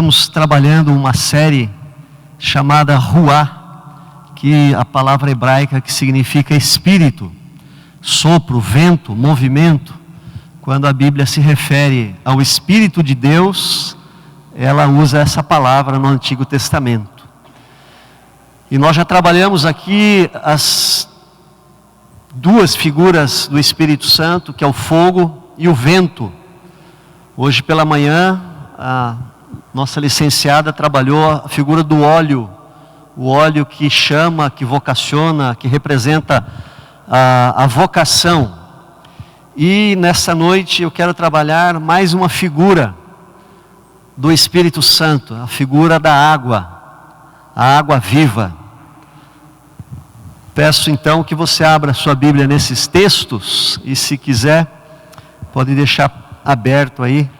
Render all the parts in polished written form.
Estamos trabalhando uma série chamada Ruá, que a palavra hebraica que significa espírito, sopro, vento, movimento. Quando a Bíblia se refere ao Espírito de Deus, ela usa essa palavra no Antigo Testamento. E nós já trabalhamos aqui as duas figuras do Espírito Santo, que é o fogo e o vento. Hoje pela manhã, a nossa licenciada trabalhou a figura do óleo, o óleo que chama, que vocaciona, que representa a vocação. E nessa noite eu quero trabalhar mais uma figura do Espírito Santo, a figura da água, a água viva. Peço então que você abra sua Bíblia nesses textos e, se quiser, pode deixar aberto aí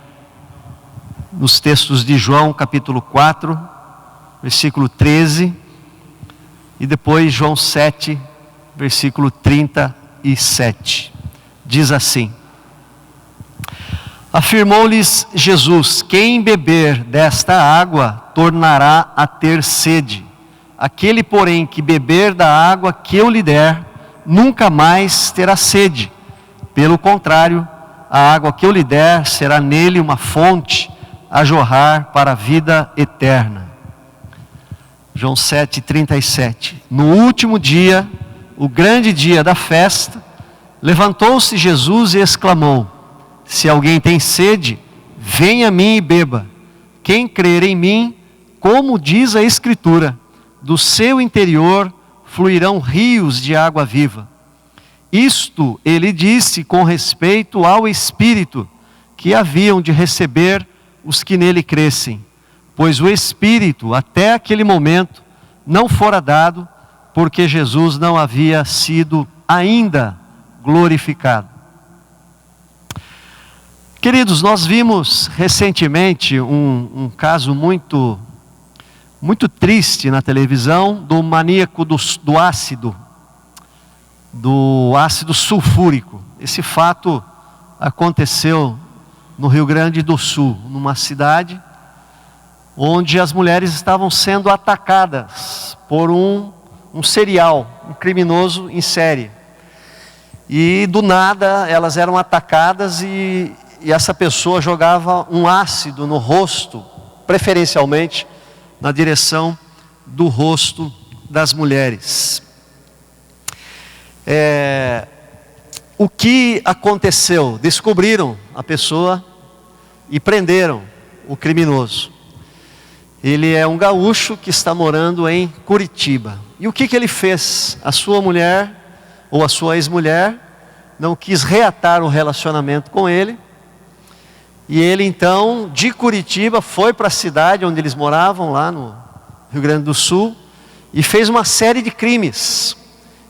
nos textos de João capítulo 4, versículo 13, e depois João 7, versículo 37. Diz assim: afirmou-lhes Jesus: quem beber desta água tornará a ter sede. Aquele, porém, que beber da água que eu lhe der, nunca mais terá sede. Pelo contrário, a água que eu lhe der será nele uma fonte a jorrar para a vida eterna. João 7:37. No último dia, o grande dia da festa, levantou-se Jesus e exclamou: se alguém tem sede, venha a mim e beba. Quem crer em mim, como diz a Escritura, do seu interior fluirão rios de água viva. Isto ele disse com respeito ao Espírito que haviam de receber os que nele crescem, pois o Espírito até aquele momento não fora dado, porque Jesus não havia sido ainda glorificado. Queridos, nós vimos recentemente um caso muito triste na televisão do maníaco do ácido sulfúrico. Esse fato aconteceu no Rio Grande do Sul, numa cidade onde as mulheres estavam sendo atacadas por um criminoso em série. E do nada elas eram atacadas e essa pessoa jogava um ácido no rosto, preferencialmente na direção do rosto das mulheres. O que aconteceu? Descobriram a pessoa e prenderam o criminoso. Ele é um gaúcho que está morando em Curitiba. E o que ele fez? A sua mulher, ou a sua ex-mulher, não quis reatar o relacionamento com ele. E ele então, de Curitiba, foi para a cidade onde eles moravam, lá no Rio Grande do Sul, e fez uma série de crimes.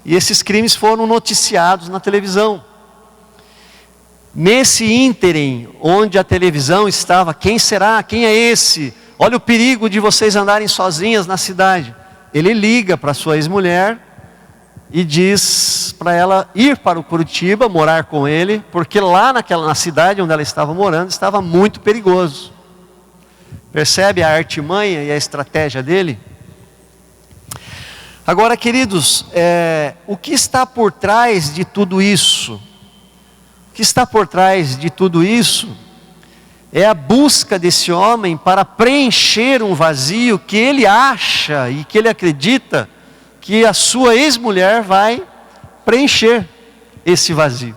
E esses crimes foram noticiados na televisão. Nesse ínterim, onde a televisão estava: quem será? Quem é esse? Olha o perigo de vocês andarem sozinhas na cidade. Ele liga para sua ex-mulher e diz para ela ir para o Curitiba, morar com ele, porque lá na cidade onde ela estava morando, estava muito perigoso. Percebe a artimanha e a estratégia dele? Agora, queridos, o que está por trás de tudo isso? O que está por trás de tudo isso é a busca desse homem para preencher um vazio que ele acha e que ele acredita que a sua ex-mulher vai preencher esse vazio.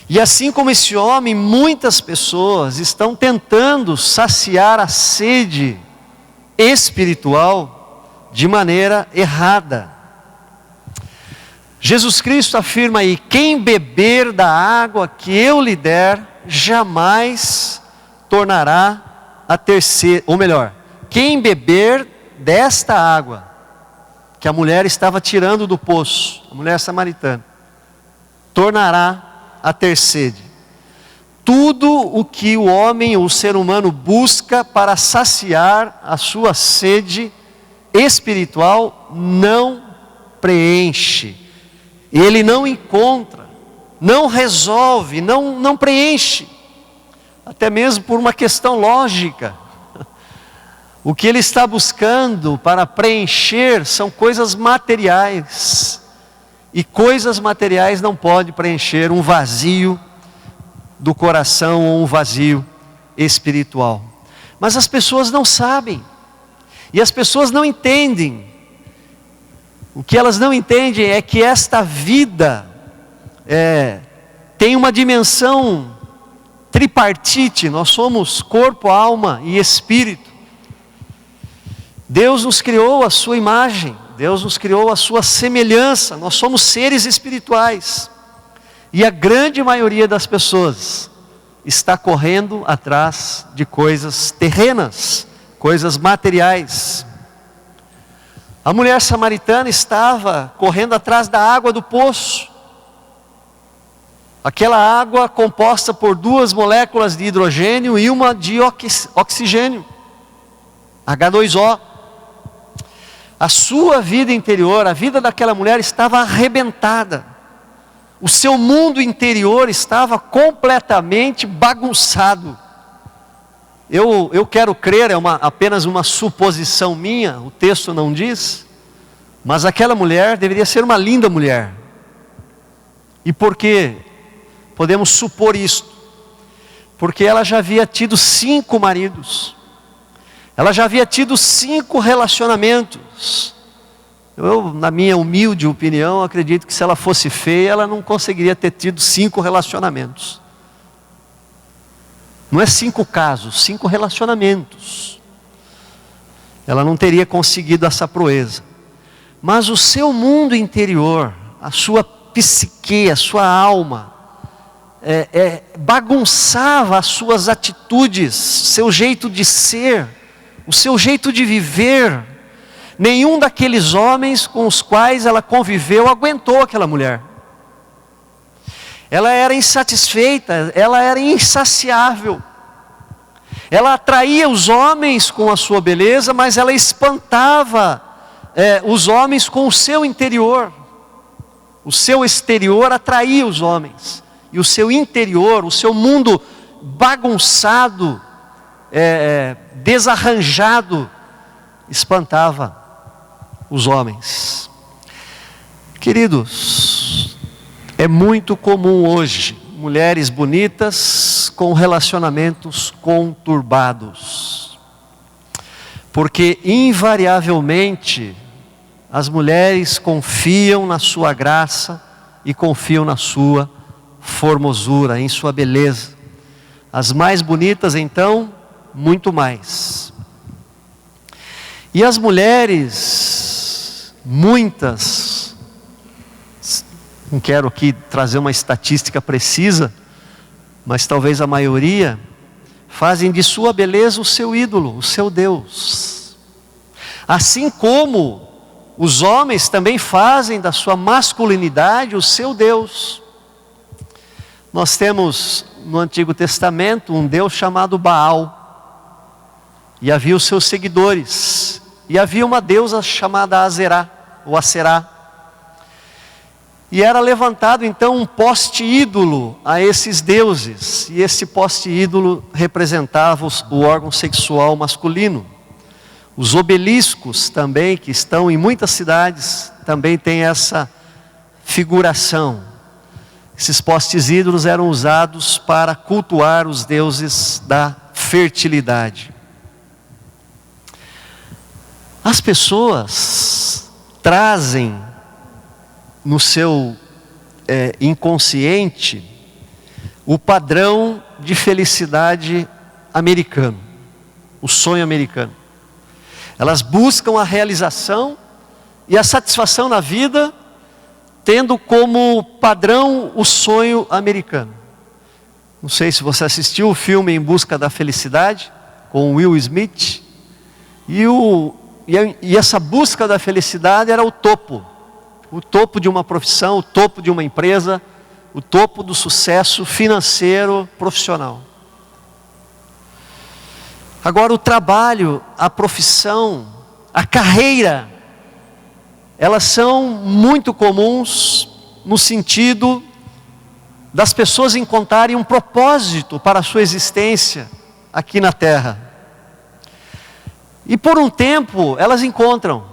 E assim como esse homem, muitas pessoas estão tentando saciar a sede espiritual de maneira errada. Jesus Cristo afirma aí: quem beber da água que eu lhe der, jamais tornará a ter sede. Ou melhor, quem beber desta água que a mulher estava tirando do poço, a mulher samaritana, tornará a ter sede. Tudo o que o homem, o ser humano, busca para saciar a sua sede espiritual, não preenche. Ele não encontra, não resolve, não preenche. Até mesmo por uma questão lógica. O que ele está buscando para preencher são coisas materiais. E coisas materiais não podem preencher um vazio do coração ou um vazio espiritual. Mas as pessoas não sabem. E as pessoas não entendem. O que elas não entendem é que esta vida tem uma dimensão tripartite. Nós somos corpo, alma e espírito. Deus nos criou à sua imagem. Deus nos criou à sua semelhança. Nós somos seres espirituais. E a grande maioria das pessoas está correndo atrás de coisas terrenas, coisas materiais. A mulher samaritana estava correndo atrás da água do poço. Aquela água composta por 2 moléculas de hidrogênio e uma de oxigênio, H2O. A sua vida interior, a vida daquela mulher estava arrebentada. O seu mundo interior estava completamente bagunçado. Eu quero crer, apenas uma suposição minha, o texto não diz, mas aquela mulher deveria ser uma linda mulher. E por que podemos supor isto? Porque ela já havia tido 5 maridos. Ela já havia tido 5 relacionamentos. Eu, na minha humilde opinião, acredito que se ela fosse feia, ela não conseguiria ter tido 5 relacionamentos. Não é 5 casos, 5 relacionamentos. Ela não teria conseguido essa proeza. Mas o seu mundo interior, a sua psique, a sua alma, bagunçava as suas atitudes, seu jeito de ser, o seu jeito de viver. Nenhum daqueles homens com os quais ela conviveu aguentou aquela mulher. Ela era insatisfeita, ela era insaciável. Ela atraía os homens com a sua beleza, mas ela espantava os homens com o seu interior. O seu exterior atraía os homens, e o seu interior, o seu mundo bagunçado, desarranjado, espantava os homens. Queridos, é muito comum hoje mulheres bonitas com relacionamentos conturbados, porque invariavelmente as mulheres confiam na sua graça e confiam na sua formosura, em sua beleza. As mais bonitas, então, muito mais. E as mulheres, muitas, não quero aqui trazer uma estatística precisa, mas talvez a maioria, fazem de sua beleza o seu ídolo, o seu Deus. Assim como os homens também fazem da sua masculinidade o seu Deus. Nós temos no Antigo Testamento um Deus chamado Baal, e havia os seus seguidores, e havia uma deusa chamada Azerá, ou Aserá, e era levantado então um poste ídolo a esses deuses, e esse poste ídolo representava o órgão sexual masculino. Os obeliscos também, que estão em muitas cidades, também têm essa figuração. Esses postes ídolos eram usados para cultuar os deuses da fertilidade. As pessoas trazem no seu inconsciente o padrão de felicidade americano, o sonho americano. Elas buscam a realização e a satisfação na vida, tendo como padrão o sonho americano. Não sei se você assistiu o filme Em Busca da Felicidade, com Will Smith, e essa busca da felicidade era o topo de uma profissão, o topo de uma empresa, o topo do sucesso financeiro, profissional. Agora o trabalho, a profissão, a carreira, elas são muito comuns no sentido das pessoas encontrarem um propósito para a sua existência aqui na terra. E por um tempo elas encontram,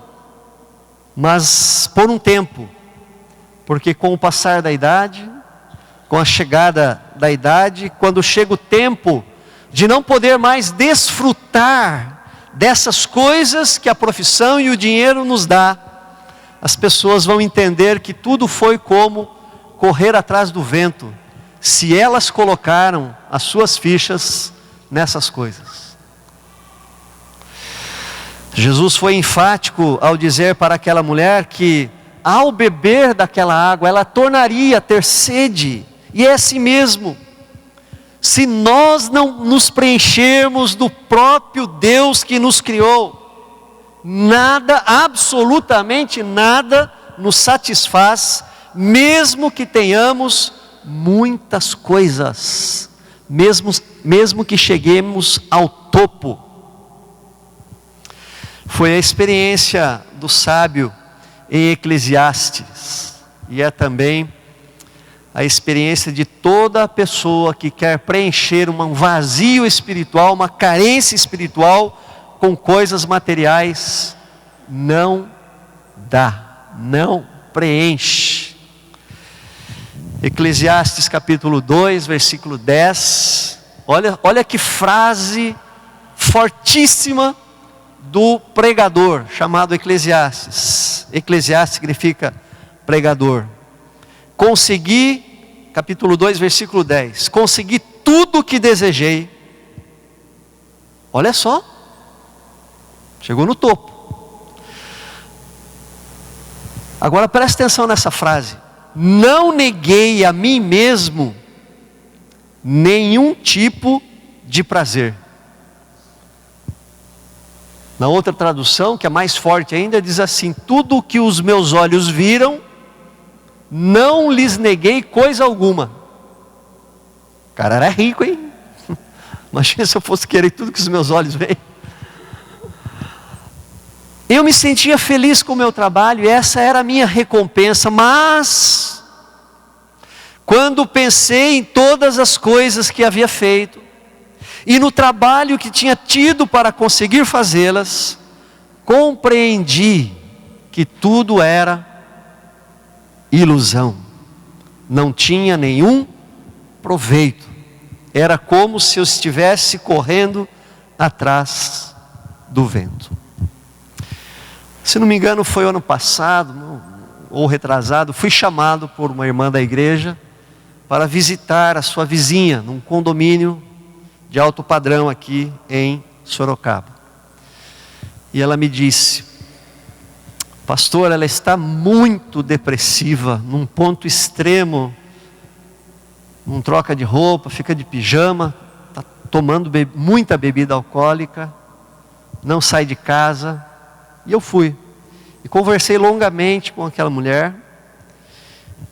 mas por um tempo, porque com o passar da idade, com a chegada da idade, quando chega o tempo de não poder mais desfrutar dessas coisas que a profissão e o dinheiro nos dá, as pessoas vão entender que tudo foi como correr atrás do vento, se elas colocaram as suas fichas nessas coisas. Jesus foi enfático ao dizer para aquela mulher que ao beber daquela água, ela tornaria a ter sede. E é assim mesmo. Se nós não nos preenchermos do próprio Deus que nos criou, nada, absolutamente nada, nos satisfaz, mesmo que tenhamos muitas coisas, mesmo que cheguemos ao topo. Foi a experiência do sábio em Eclesiastes, e é também a experiência de toda pessoa que quer preencher um vazio espiritual, uma carência espiritual com coisas materiais. Não dá, não preenche. Eclesiastes capítulo 2, versículo 10, olha que frase fortíssima do pregador, chamado Eclesiastes. Eclesiastes significa pregador. Consegui, capítulo 2, versículo 10, consegui tudo o que desejei. Olha só, chegou no topo. Agora presta atenção nessa frase: não neguei a mim mesmo nenhum tipo de prazer. Na outra tradução, que é mais forte ainda, diz assim: tudo o que os meus olhos viram, não lhes neguei coisa alguma. O cara era rico, hein? Imagina se eu fosse querer tudo que os meus olhos veem. Eu me sentia feliz com o meu trabalho, e essa era a minha recompensa, mas quando pensei em todas as coisas que havia feito, e no trabalho que tinha tido para conseguir fazê-las, compreendi que tudo era ilusão, não tinha nenhum proveito, era como se eu estivesse correndo atrás do vento. Se não me engano foi ano passado, ou retrasado, fui chamado por uma irmã da igreja para visitar a sua vizinha, num condomínio de alto padrão aqui em Sorocaba. E ela me disse: pastor, ela está muito depressiva, num ponto extremo, não troca de roupa, fica de pijama, está tomando muita bebida alcoólica, não sai de casa. E eu fui, e conversei longamente com aquela mulher,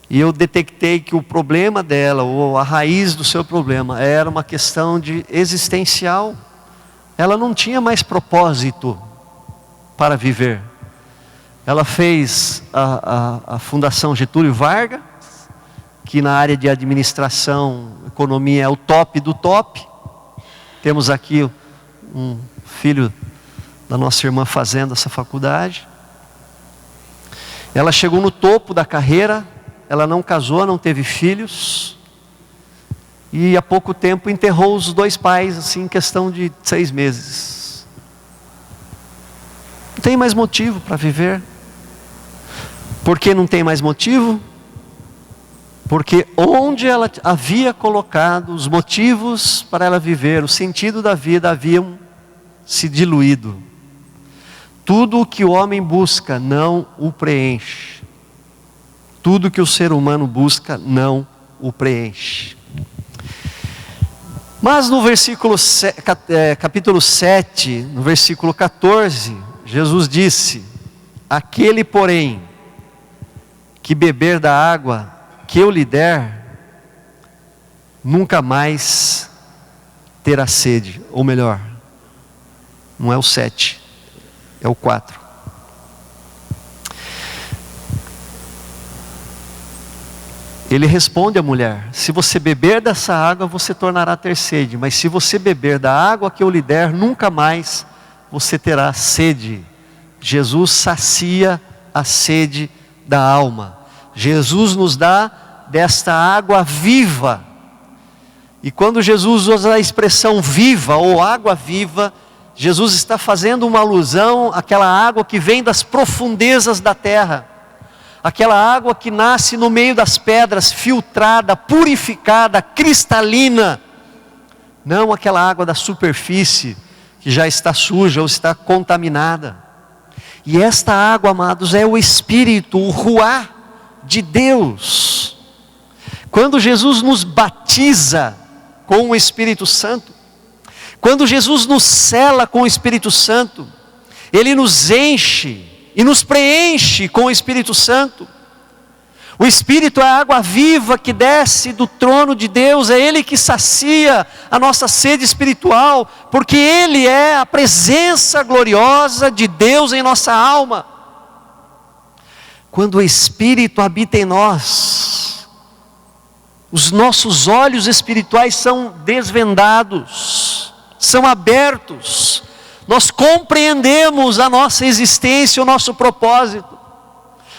e eu detectei que o problema dela, ou a raiz do seu problema, era uma questão de existencial. Ela não tinha mais propósito para viver. Ela fez a Fundação Getúlio Vargas, que na área de administração, economia é o top do top. Temos aqui um filho da nossa irmã fazendo essa faculdade. Ela chegou no topo da carreira, ela não casou, não teve filhos, e há pouco tempo enterrou os dois pais, assim, em questão de 6 meses. Não tem mais motivo para viver. Por que não tem mais motivo? Porque onde ela havia colocado os motivos para ela viver, o sentido da vida, haviam se diluído. Tudo o que o homem busca não o preenche. Tudo que o ser humano busca não o preenche. Mas no capítulo 7, no versículo 14, Jesus disse: aquele porém que beber da água que eu lhe der, nunca mais terá sede. Ou melhor, não é o 7, é o 4. Ele responde à mulher: se você beber dessa água, você tornará a ter sede, mas se você beber da água que eu lhe der, nunca mais você terá sede. Jesus sacia a sede da alma. Jesus nos dá desta água viva. E quando Jesus usa a expressão viva ou água viva, Jesus está fazendo uma alusão àquela água que vem das profundezas da terra. Aquela água que nasce no meio das pedras, filtrada, purificada, cristalina. Não aquela água da superfície, que já está suja ou está contaminada. E esta água, amados, é o Espírito, o Ruá de Deus. Quando Jesus nos batiza com o Espírito Santo, quando Jesus nos sela com o Espírito Santo, Ele nos enche e nos preenche com o Espírito Santo. O Espírito é a água viva que desce do trono de Deus, é Ele que sacia a nossa sede espiritual, porque Ele é a presença gloriosa de Deus em nossa alma. Quando o Espírito habita em nós, os nossos olhos espirituais são desvendados, são abertos, nós compreendemos a nossa existência, o nosso propósito.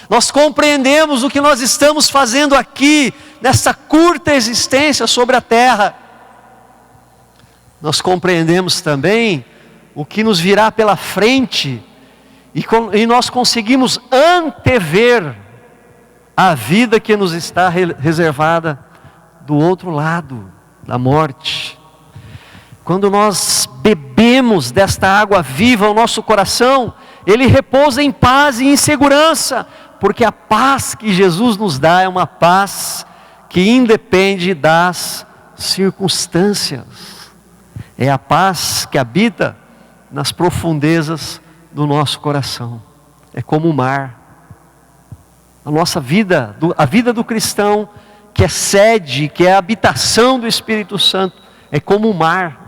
Nós compreendemos o que nós estamos fazendo aqui, nessa curta existência sobre a terra. Nós compreendemos também o que nos virá pela frente, e nós conseguimos antever a vida que nos está reservada do outro lado da morte. Quando nós bebemos desta água viva, o nosso coração, ele repousa em paz e em segurança, porque a paz que Jesus nos dá é uma paz que independe das circunstâncias. É a paz que habita nas profundezas do nosso coração. É como o mar. A nossa vida, a vida do cristão, que é sede, que é a habitação do Espírito Santo, é como o mar.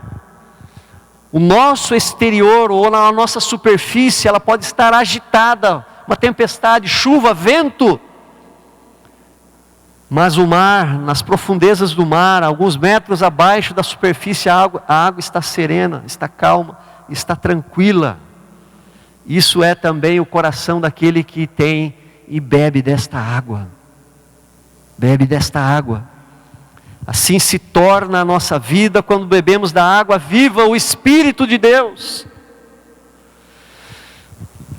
O nosso exterior ou na nossa superfície, ela pode estar agitada, uma tempestade, chuva, vento. Mas o mar, nas profundezas do mar, alguns metros abaixo da superfície, a água está serena, está calma, está tranquila. Isso é também o coração daquele que tem e bebe desta água. Bebe desta água. Assim se torna a nossa vida quando bebemos da água viva, o Espírito de Deus.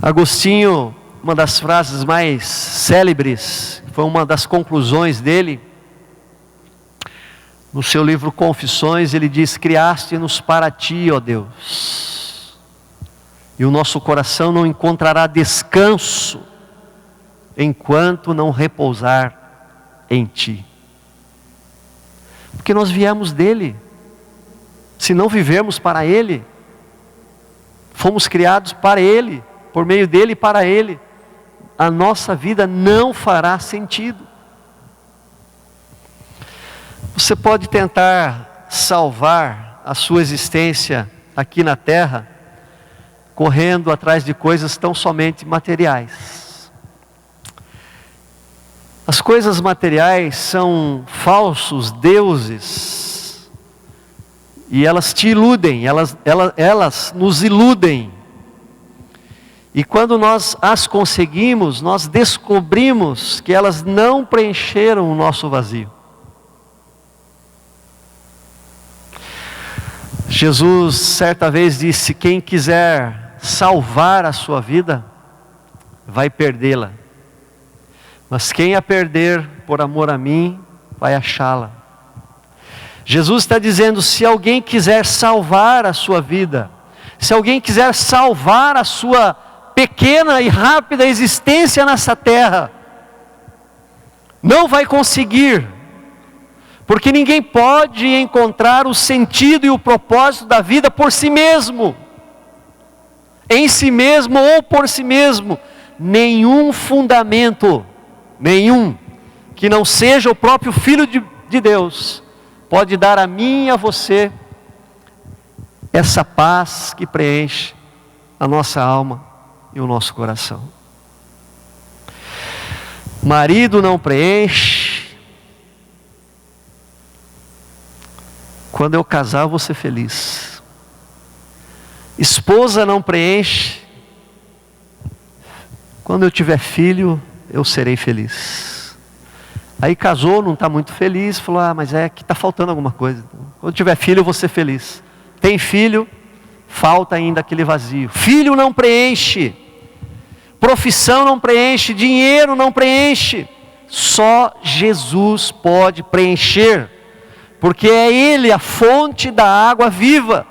Agostinho, uma das frases mais célebres, foi uma das conclusões dele, no seu livro Confissões, ele diz: criaste-nos para ti, ó Deus, e o nosso coração não encontrará descanso, enquanto não repousar em ti. Porque nós viemos dele, se não vivermos para ele, fomos criados para ele, por meio dele e para ele, a nossa vida não fará sentido. Você pode tentar salvar a sua existência aqui na terra, correndo atrás de coisas tão somente materiais. As coisas materiais são falsos deuses, e elas te iludem, elas nos iludem. E quando nós as conseguimos, nós descobrimos que elas não preencheram o nosso vazio. Jesus certa vez disse: quem quiser salvar a sua vida, vai perdê-la. Mas quem a perder por amor a mim, vai achá-la. Jesus está dizendo: se alguém quiser salvar a sua vida, se alguém quiser salvar a sua pequena e rápida existência nessa terra, não vai conseguir, porque ninguém pode encontrar o sentido e o propósito da vida por si mesmo, em si mesmo ou por si mesmo. Nenhum fundamento, nenhum, que não seja o próprio Filho de Deus, pode dar a mim e a você essa paz que preenche a nossa alma e o nosso coração. Marido não preenche. Quando eu casar, eu vou ser feliz. Esposa não preenche. Quando eu tiver filho, eu serei feliz. Aí casou, não está muito feliz, falou, mas é que está faltando alguma coisa. Quando tiver filho, eu vou ser feliz. Tem filho, falta ainda aquele vazio. Filho não preenche. Profissão não preenche, dinheiro não preenche. Só Jesus pode preencher, porque é Ele a fonte da água viva.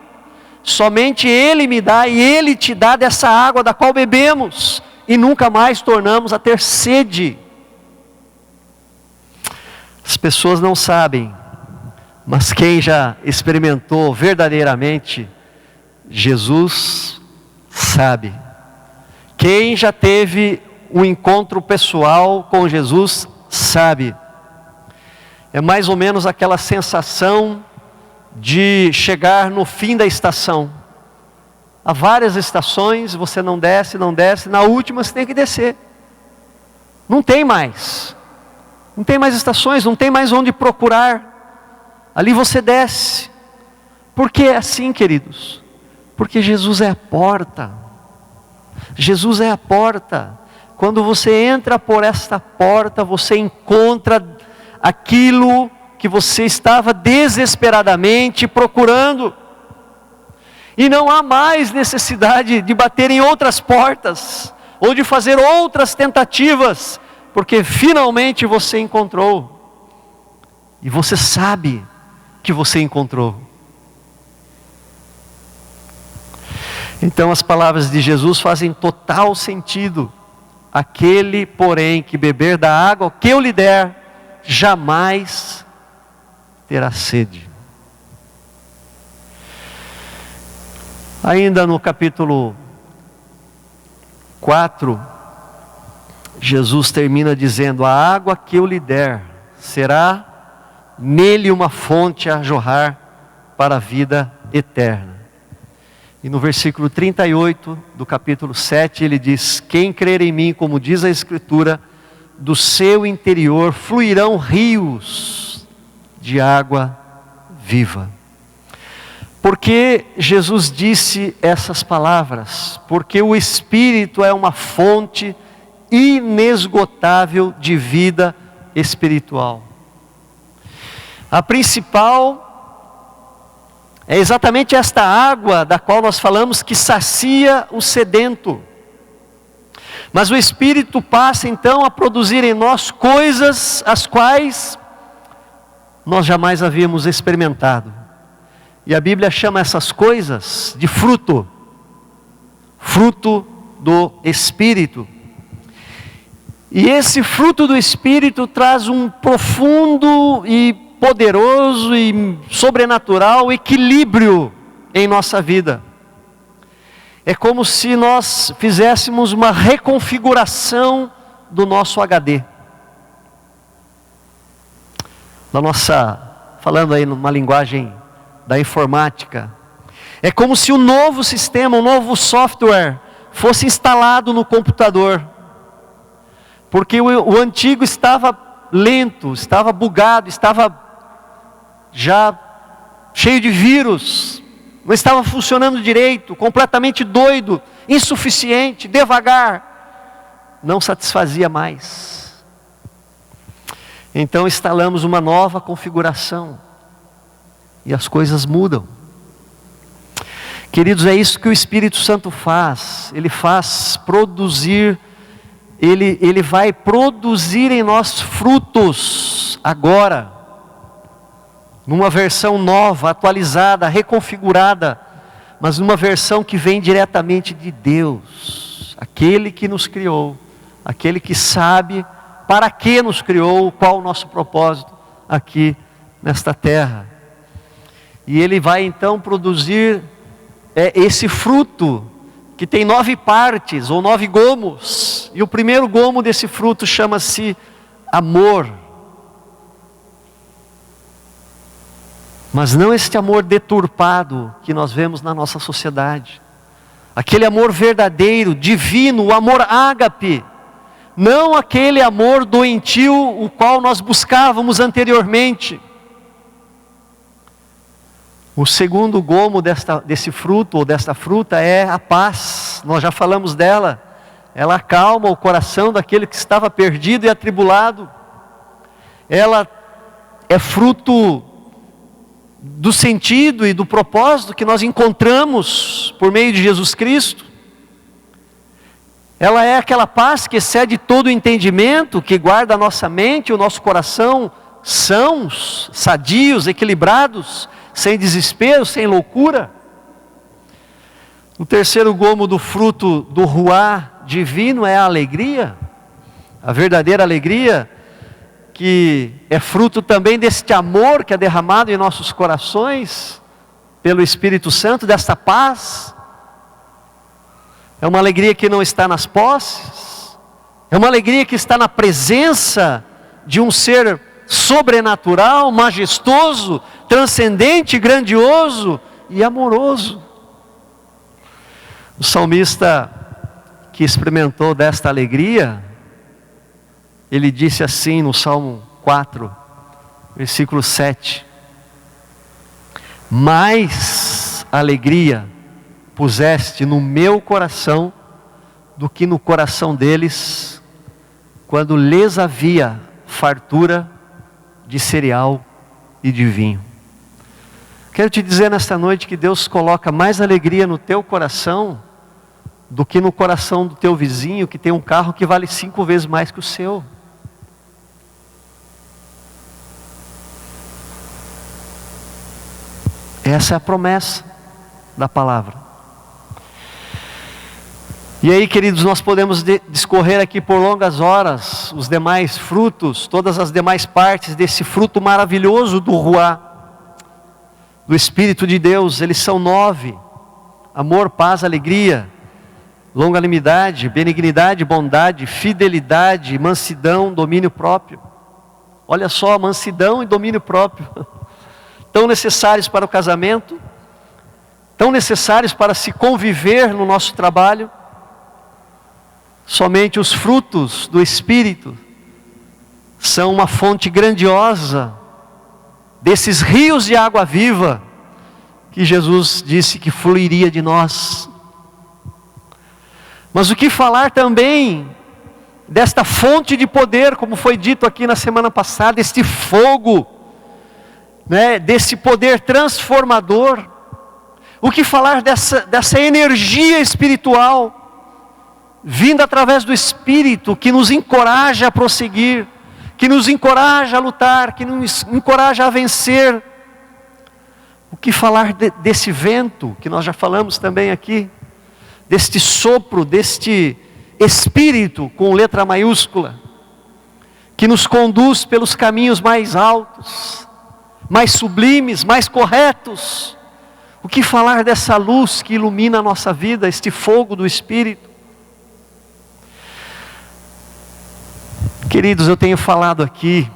Somente Ele me dá e Ele te dá dessa água da qual bebemos e nunca mais tornamos a ter sede. As pessoas não sabem, mas quem já experimentou verdadeiramente Jesus sabe. Quem já teve um encontro pessoal com Jesus sabe. É mais ou menos aquela sensação de chegar no fim da estação. Há várias estações, você não desce, na última você tem que descer. Não tem mais. Não tem mais estações, não tem mais onde procurar. Ali você desce. Por que é assim, queridos? Porque Jesus é a porta. Jesus é a porta. Quando você entra por esta porta, você encontra aquilo que você estava desesperadamente procurando. E não há mais necessidade de bater em outras portas, ou de fazer outras tentativas, porque finalmente você encontrou. E você sabe que você encontrou. Então as palavras de Jesus fazem total sentido. Aquele, porém, que beber da água que eu lhe der, jamais terá sede. Ainda no capítulo 4, Jesus termina dizendo: a água que eu lhe der, será nele uma fonte a jorrar para a vida eterna. E no versículo 38 do capítulo 7 ele diz: quem crer em mim, como diz a Escritura, do seu interior fluirão rios de água viva. Por que Jesus disse essas palavras? Porque o Espírito é uma fonte inesgotável de vida espiritual. A principal é exatamente esta água da qual nós falamos, que sacia o sedento. Mas o Espírito passa então a produzir em nós coisas as quais nós jamais havíamos experimentado. E a Bíblia chama essas coisas de fruto. Fruto do Espírito. E esse fruto do Espírito traz um profundo e poderoso e sobrenatural equilíbrio em nossa vida. É como se nós fizéssemos uma reconfiguração do nosso HD. Falando aí numa linguagem da informática, é como se um novo sistema, um novo software fosse instalado no computador. Porque o antigo estava lento, estava bugado, estava já cheio de vírus, não estava funcionando direito, completamente doido, insuficiente, devagar, não satisfazia mais. Então instalamos uma nova configuração, e as coisas mudam. Queridos, é isso que o Espírito Santo faz. Ele faz produzir, Ele vai produzir em nós frutos agora, numa versão nova, atualizada, reconfigurada, mas numa versão que vem diretamente de Deus, aquele que nos criou, aquele que sabe para que nos criou, qual o nosso propósito aqui nesta terra. E Ele vai então produzir esse fruto, que tem 9 partes, ou 9 gomos, e o primeiro gomo desse fruto chama-se amor. Mas não este amor deturpado que nós vemos na nossa sociedade. Aquele amor verdadeiro, divino, o amor ágape. Não aquele amor doentio, o qual nós buscávamos anteriormente. O segundo gomo desse fruto ou desta fruta é a paz. Nós já falamos dela. Ela acalma o coração daquele que estava perdido e atribulado. Ela é fruto do sentido e do propósito que nós encontramos por meio de Jesus Cristo. Ela é aquela paz que excede todo o entendimento, que guarda a nossa mente e o nosso coração sãos, sadios, equilibrados, sem desespero, sem loucura. O terceiro gomo do fruto do ruá divino é a alegria, a verdadeira alegria, que é fruto também deste amor que é derramado em nossos corações, pelo Espírito Santo, desta paz. É uma alegria que não está nas posses, é uma alegria que está na presença de um ser sobrenatural, majestoso, transcendente, grandioso e amoroso. O salmista que experimentou desta alegria, ele disse assim no Salmo 4, versículo 7: mais alegria puseste no meu coração do que no coração deles, quando lhes havia fartura de cereal e de vinho. Quero te dizer nesta noite que Deus coloca mais alegria no teu coração do que no coração do teu vizinho que tem um carro que vale 5 vezes mais que o seu. Essa é a promessa da palavra. E aí, queridos, nós podemos discorrer aqui por longas horas os demais frutos, todas as demais partes desse fruto maravilhoso do ruá, do Espírito de Deus. Eles são 9: amor, paz, alegria, longanimidade, benignidade, bondade, fidelidade, mansidão, domínio próprio. Olha só, mansidão e domínio próprio, tão necessários para o casamento, tão necessários para se conviver no nosso trabalho. Somente os frutos do Espírito são uma fonte grandiosa desses rios de água viva que Jesus disse que fluiria de nós. Mas o que falar também desta fonte de poder, como foi dito aqui na semana passada, este fogo, né, desse poder transformador. O que falar dessa energia espiritual vinda através do Espírito, que nos encoraja a prosseguir, que nos encoraja a lutar, que nos encoraja a vencer. O que falar desse vento, que nós já falamos também aqui, deste sopro, deste Espírito com letra maiúscula, que nos conduz pelos caminhos mais altos, mais sublimes, mais corretos. O que falar dessa luz que ilumina a nossa vida, este fogo do Espírito? Queridos, eu tenho falado aqui,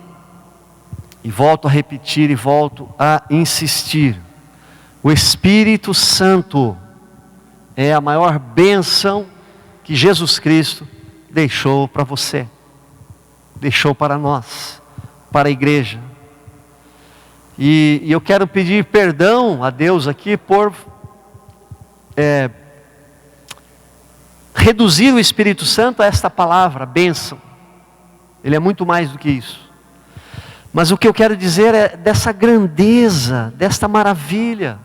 e volto a repetir e volto a insistir: o Espírito Santo é a maior bênção que Jesus Cristo deixou para você, deixou para nós, para a igreja. E eu quero pedir perdão a Deus aqui por reduzir o Espírito Santo a esta palavra, bênção. Ele é muito mais do que isso. Mas o que eu quero dizer é dessa grandeza, desta maravilha,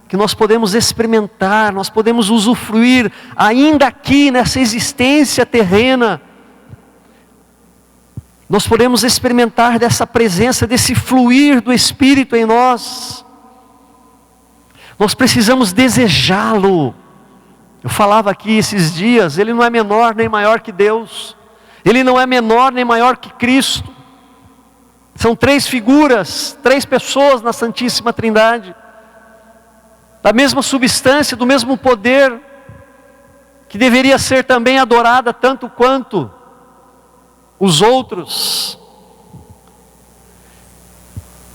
que nós podemos experimentar, nós podemos usufruir, ainda aqui nessa existência terrena. Nós podemos experimentar dessa presença, desse fluir do Espírito em nós. Nós precisamos desejá-lo. Eu falava aqui esses dias, Ele não é menor nem maior que Deus. Ele não é menor nem maior que Cristo. São 3 figuras, 3 pessoas na Santíssima Trindade, da mesma substância, do mesmo poder, que deveria ser também adorada tanto quanto os outros.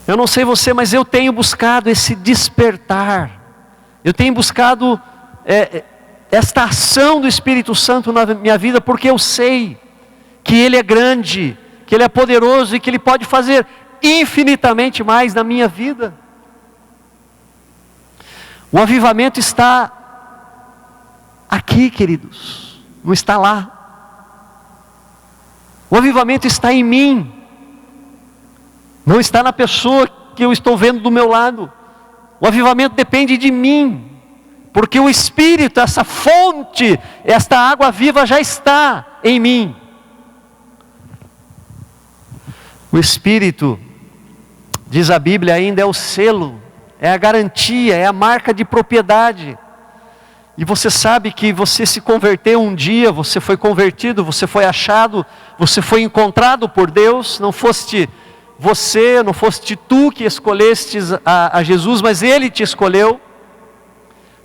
Eu não sei você, mas eu tenho buscado esse despertar, eu tenho buscado esta ação do Espírito Santo na minha vida, porque eu sei que Ele é grande, que Ele é poderoso e que Ele pode fazer infinitamente mais na minha vida. O avivamento está aqui, queridos, não está lá. O avivamento está em mim, não está na pessoa que eu estou vendo do meu lado. O avivamento depende de mim, porque o Espírito, essa fonte, esta água viva já está em mim. O Espírito, diz a Bíblia ainda, é o selo, é a garantia, é a marca de propriedade. E você sabe que você se converteu um dia, você foi convertido, você foi achado, você foi encontrado por Deus. Não foste você, não foste tu que escolhestes a Jesus, mas Ele te escolheu.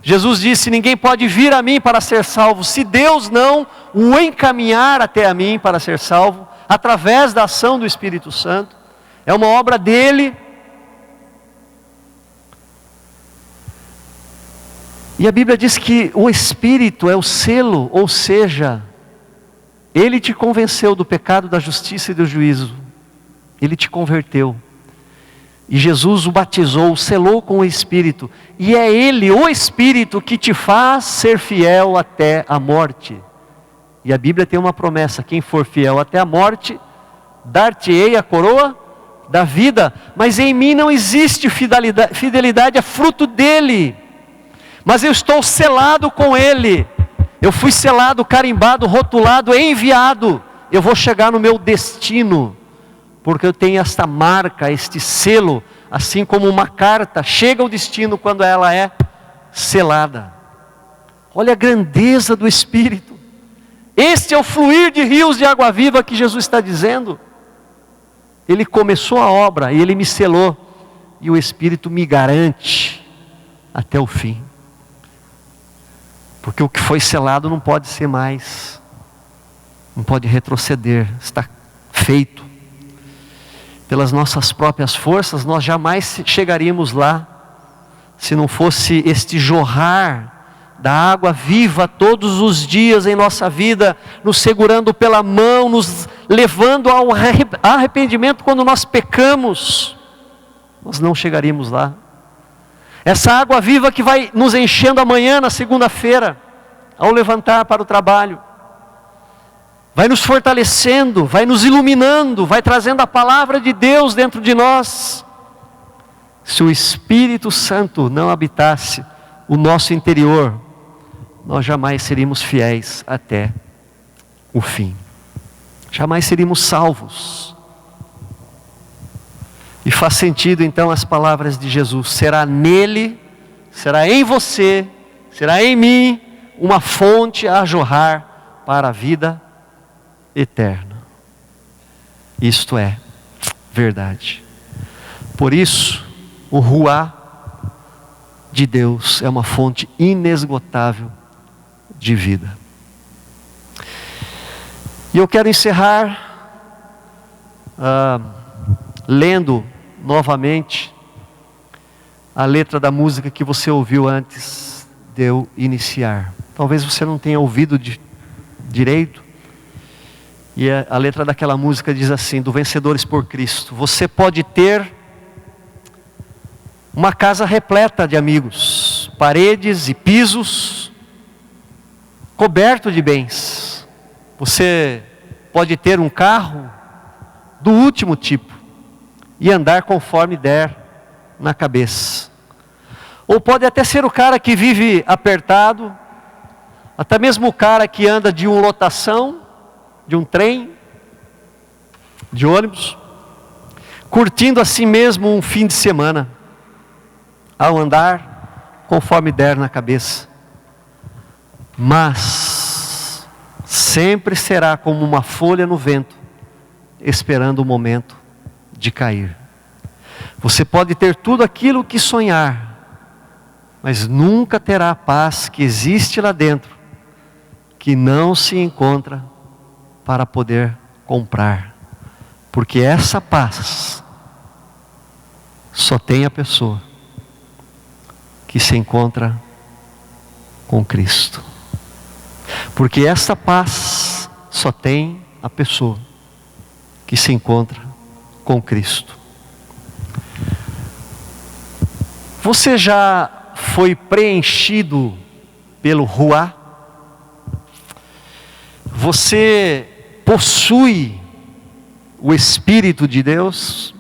Jesus disse: ninguém pode vir a mim para ser salvo, se Deus não o encaminhar até a mim para ser salvo, através da ação do Espírito Santo. É uma obra dele. E a Bíblia diz que o Espírito é o selo, ou seja, Ele te convenceu do pecado, da justiça e do juízo. Ele te converteu. E Jesus o batizou, o selou com o Espírito. E é Ele, o Espírito, que te faz ser fiel até a morte. E a Bíblia tem uma promessa: quem for fiel até a morte, dar-te-ei a coroa da vida. Mas em mim não existe fidelidade, é fruto dele. Mas eu estou selado com Ele. Eu fui selado, carimbado, rotulado, enviado. Eu vou chegar no meu destino, porque eu tenho esta marca, este selo. Assim como uma carta chega ao destino quando ela é selada. Olha a grandeza do Espírito. Este é o fluir de rios de água viva que Jesus está dizendo. Ele começou a obra e Ele me selou. E o Espírito me garante até o fim. Porque o que foi selado não pode ser mais, não pode retroceder, está feito. Pelas nossas próprias forças nós jamais chegaríamos lá, se não fosse este jorrar da água viva todos os dias em nossa vida, nos segurando pela mão, nos levando ao arrependimento quando nós pecamos. Nós não chegaríamos lá. Essa água viva que vai nos enchendo amanhã, na segunda-feira, ao levantar para o trabalho, vai nos fortalecendo, vai nos iluminando, vai trazendo a palavra de Deus dentro de nós. Se o Espírito Santo não habitasse o nosso interior, nós jamais seríamos fiéis até o fim. Jamais seríamos salvos. E faz sentido então as palavras de Jesus: será nele, será em você, será em mim, uma fonte a jorrar para a vida eterna. Isto é verdade. Por isso, o ruá de Deus é uma fonte inesgotável de vida. E eu quero encerrar lendo novamente a letra da música que você ouviu antes de eu iniciar. Talvez você não tenha ouvido direito. E a letra daquela música diz assim: do Vencedores por Cristo. Você pode ter uma casa repleta de amigos, paredes e pisos coberto de bens. Você pode ter um carro do último tipo e andar conforme der na cabeça. Ou pode até ser o cara que vive apertado, até mesmo o cara que anda de uma lotação, de um trem, de ônibus, curtindo a si mesmo um fim de semana, ao andar conforme der na cabeça. Mas sempre será como uma folha no vento, esperando o momento de cair. Você pode ter tudo aquilo que sonhar, mas nunca terá a paz que existe lá dentro, que não se encontra para poder comprar. Porque essa paz só tem a pessoa que se encontra com Cristo. Porque essa paz só tem a pessoa que se encontra com Cristo. Você já foi preenchido pelo Ruá? Você possui o Espírito de Deus?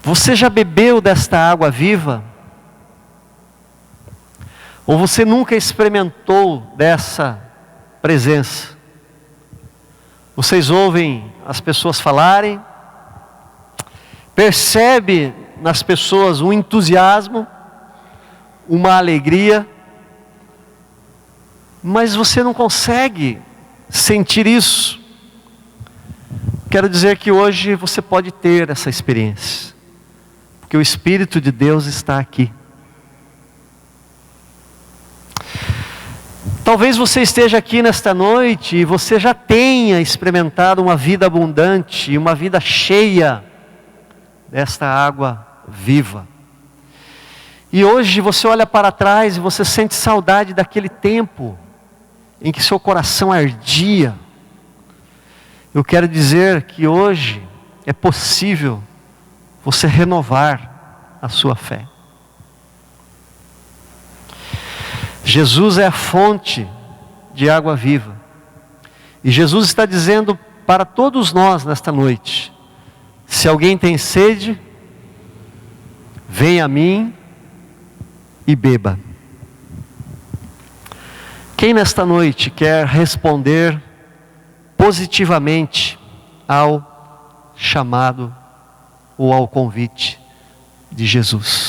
Você já bebeu desta água viva? Ou você nunca experimentou dessa presença? Vocês ouvem as pessoas falarem, percebe nas pessoas um entusiasmo, uma alegria, mas você não consegue sentir isso. Quero dizer que hoje você pode ter essa experiência, porque o Espírito de Deus está aqui. Talvez você esteja aqui nesta noite e você já tenha experimentado uma vida abundante, uma vida cheia desta água viva. E hoje você olha para trás e você sente saudade daquele tempo em que seu coração ardia. Eu quero dizer que hoje é possível você renovar a sua fé. Jesus é a fonte de água viva. E Jesus está dizendo para todos nós nesta noite: se alguém tem sede, venha a mim e beba. Quem nesta noite quer responder positivamente ao chamado ou ao convite de Jesus?